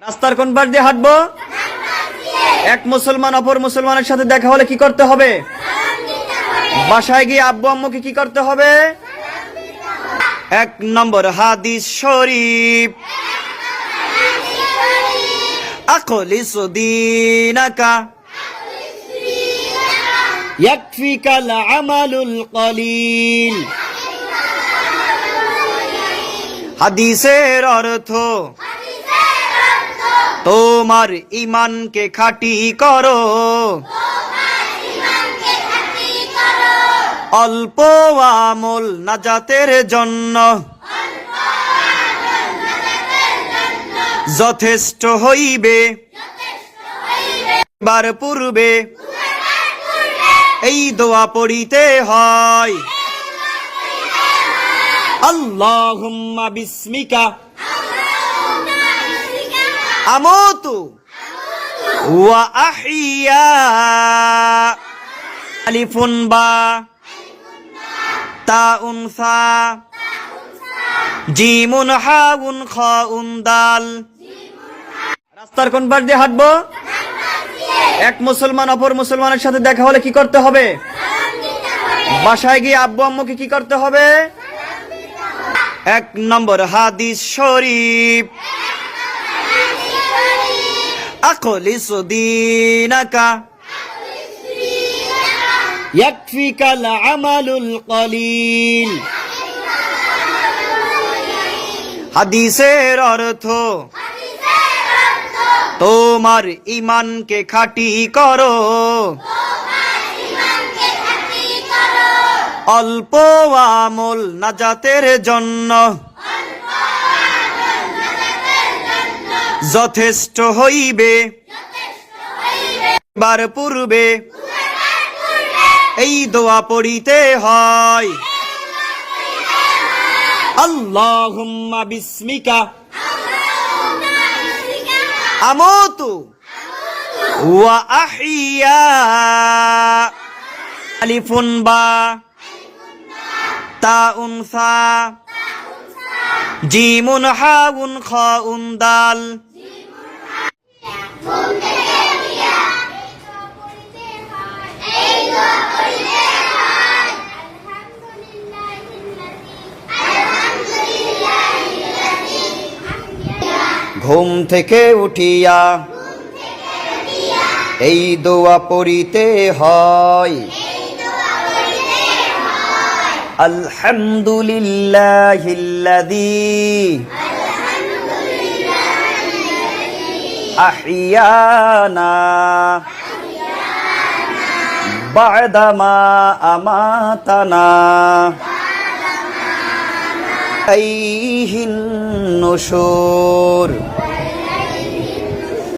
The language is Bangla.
রাস্তার কোন পাশ দিয়ে হাঁটবো? এক মুসলমান অপর মুসলমানের সাথে দেখা হলে কি করতে হবে? বাসায় গিয়ে আব্বু আম্মুকে কি করতে হবে? 1 নম্বর হাদিস শরীফ, আখলিসু দীনাকা ইয়াকফিকাল আমালুল কলিল। হাদিসের অর্থ, তোমার ঈমানকে খাঁটি করো, অল্প আমল নাজাতের জন্য যথেষ্ট হইবে। বার পূর্বে এই দোয়া পড়িতে হয়, আল্লাহুম্মা বিসমিকা আমুতু ওয়া আহইয়া। আলিফুন বা, তাউন সা, জিমুন হাউন খাউন দাল। রাস্তার কোন পাশ দিয়ে হাঁটবো? এক মুসলমান অপর মুসলমানের সাথে দেখা হলে কি করতে হবে? বাসায় গিয়ে আব্বু আম্মুকে কি করতে হবে? 1 নম্বর হাদিস শরীফ, আখলিসু দীনাকা ইয়াকফিকাল আমালুল কলিল। হাদিসের অর্থ, তোমার ঈমানকে খাঁটি করো, অল্প আমল নাজাতের জন্য যথেষ্ট হইবে। বার পূর্বে এই দোয়া পড়িতে হয়, আল্লাহুম্মা বিসমিকা আমুতু ওয়া আহইয়া। আলিফুন বা, তাউন সা, জিমুন হাউন খাউন দাল। ঘুম থেকে উঠিয়া এই দোয়া পড়িতে হয়, আলহামদুলিল্লাহিল্লাযী আহইয়ানা বা'দা মা আমাতানা ইলাইহিন নুশুর।